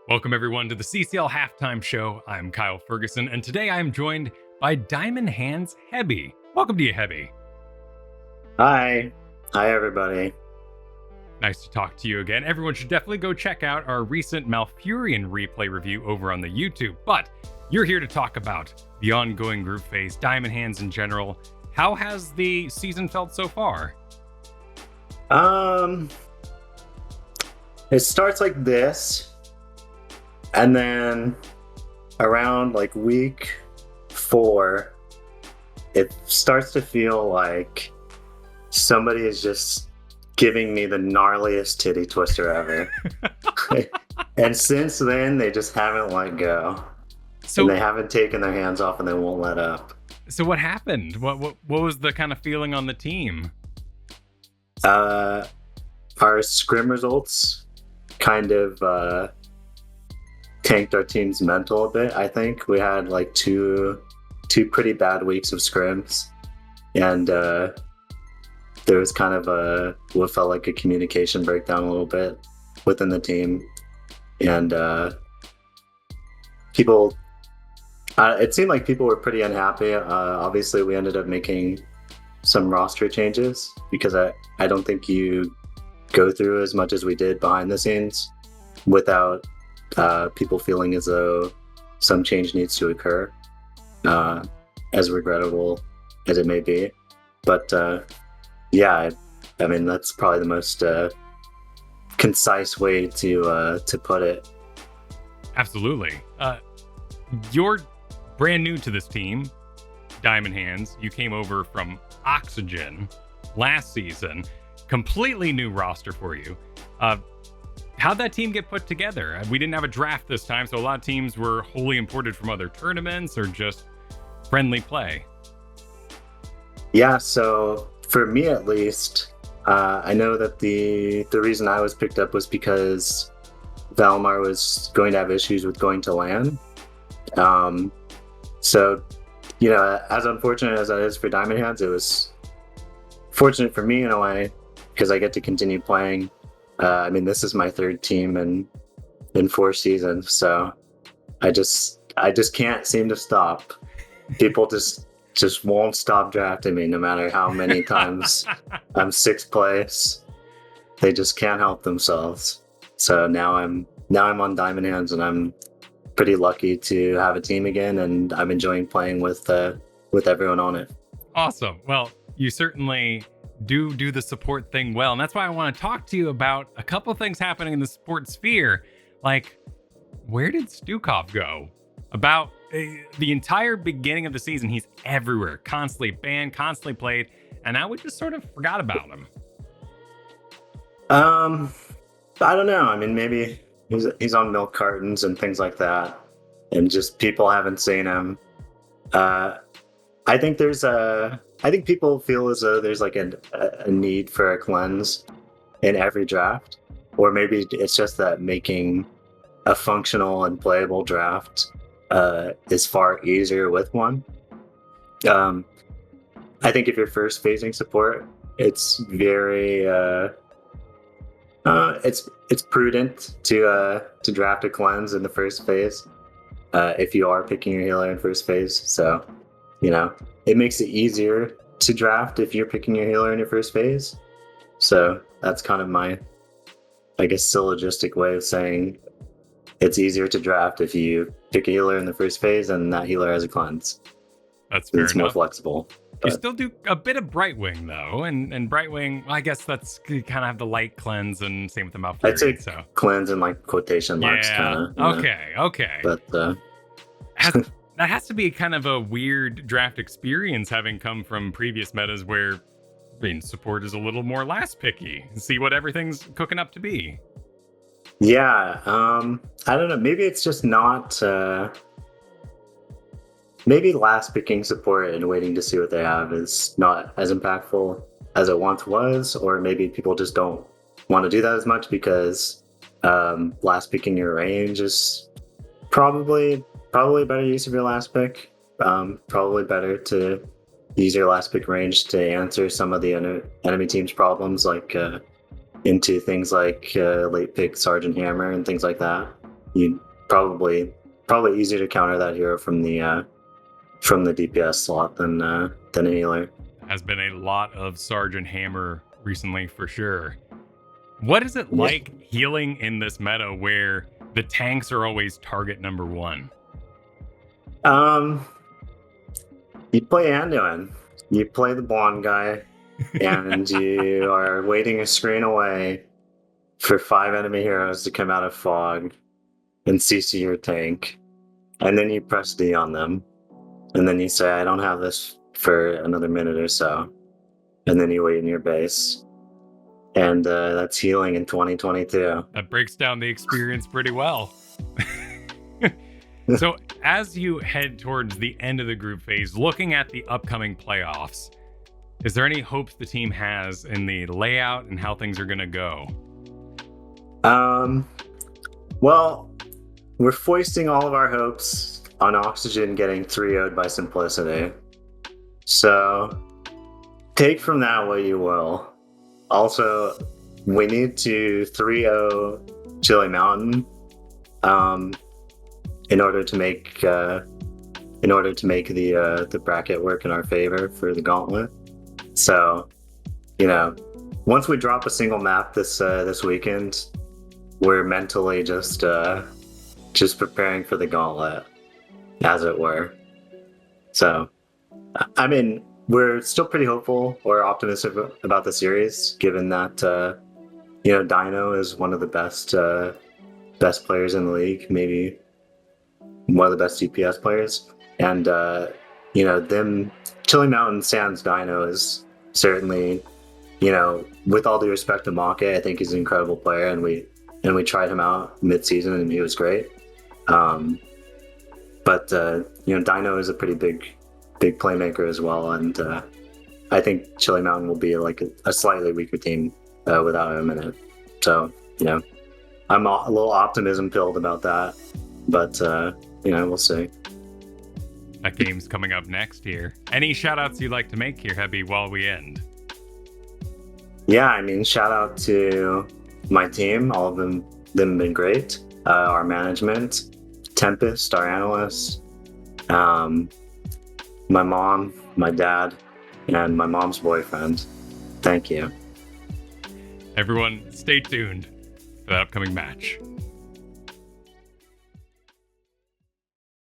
Welcome everyone to the CCL Halftime Show. I'm Kyle Fergusson, and today I am joined by Diamond Hands Hebi. Welcome to you, Hebi. Hi everybody. Nice to talk to you again. Everyone should definitely go check out our recent Malfurion replay review over on the YouTube. But you're here to talk about the ongoing group phase, Diamond Hands in general. How has the season felt so far? It starts like this, and then around like week 4, it starts to feel like somebody is just giving me the gnarliest titty twister ever. And since then, they just haven't let go. And they haven't taken their hands off, and they won't let up. So what happened? What was the kind of feeling on the team? Our scrim results kind of tanked our team's mental a bit. I think we had like two pretty bad weeks of scrims, and there was kind of what felt like a communication breakdown a little bit within the team, and people. It seemed like people were pretty unhappy. Obviously, we ended up making some roster changes because I don't think you go through as much as we did behind the scenes without people feeling as though some change needs to occur, as regrettable as it may be. But yeah, I mean, that's probably the most concise way to put it. Absolutely. You're brand new to this team, Diamond Hands. You came over from Oxygen last season. Completely new roster for you. How'd that team get put together? We didn't have a draft this time, so a lot of teams were wholly imported from other tournaments or just friendly play. Yeah, so for me at least, I know that the reason I was picked up was because Valmar was going to have issues with going to LAN. So, you know, as unfortunate as that is for Diamond Hands, it was fortunate for me in a way because I get to continue playing. I mean, this is my 3rd team in 4 seasons, so I just can't seem to stop. People just won't stop drafting me, no matter how many times I'm 6th place. They just can't help themselves. So now I'm on Diamond Hands, and I'm pretty lucky to have a team again, and I'm enjoying playing with everyone on it. Awesome. Well, you certainly do the support thing well, and that's why I want to talk to you about a couple things happening in the support sphere. Like, where did Stukov go? About the entire beginning of the season, he's everywhere, constantly banned, constantly played, and now we just sort of forgot about him. I don't know. I mean, maybe he's on milk cartons and things like that, and just people haven't seen him. I think people feel as though there's like a need for a cleanse in every draft, or maybe it's just that making a functional and playable draft is far easier with one. I think if you're first phasing support, it's very it's prudent to draft a cleanse in the first phase if you are picking your healer in first phase. So, you know, it makes it easier to draft if you're picking your healer in your first phase. So that's kind of my, I guess, syllogistic way of saying it's easier to draft if you pick a healer in the first phase and that healer has a cleanse. That's fair enough. It's more flexible. You still do a bit of Brightwing though, and Brightwing, I guess that's you kind of have the light cleanse, and same with the Malfurion. I'd say so. Cleanse in like quotation marks, kind of. Okay. But that has to be kind of a weird draft experience, having come from previous metas where, I mean, support is a little more last picky. See what everything's cooking up to be. Yeah, I don't know. Maybe it's just not. Maybe last picking support and waiting to see what they have is not as impactful as it once was, or maybe people just don't want to do that as much because last picking your range is probably better use of your last pick. Probably better to use your last pick range to answer some of the enemy team's problems, like into things like late pick Sergeant Hammer and things like that, you probably easier to counter that hero from the DPS slot than a healer. Has been a lot of Sergeant Hammer recently for sure. What is it like healing in this meta where the tanks are always target number one? You play Anduin. You play the blonde guy, and you are waiting a screen away for 5 enemy heroes to come out of fog and CC your tank. And then you press D on them. And then you say, I don't have this for another minute or so. And then you wait in your base. And that's healing in 2022. That breaks down the experience pretty well. So as you head towards the end of the group phase, looking at the upcoming playoffs, is there any hopes the team has in the layout and how things are going to go? Well, we're foisting all of our hopes on Oxygen getting 3-0'd by Simplicity. So take from that what you will. Also, we need to 3-0 Chili Mountain in order to make the bracket work in our favor for the gauntlet. So, once we drop a single map this weekend, we're mentally just preparing for the gauntlet, as it were. So, I mean, we're still pretty hopeful or optimistic about the series, given that Dino is one of the best players in the league, maybe one of the best DPS players, and them Chili Mountain sans Dino is certainly, with all due respect to Make, I think he's an incredible player, and we tried him out mid-season and he was great. But Dino is a pretty big playmaker as well, and I think Chili Mountain will be like a slightly weaker team without him in it. So I'm a little optimism filled about that, but we'll see. That game's coming up next here. Any shout outs you'd like to make here, Hebi, while we end? Yeah, I mean, shout out to my team. All of them have been great. Our management, Tempest, our analyst, my mom, my dad, and my mom's boyfriend. Thank you. Everyone, stay tuned for that upcoming match.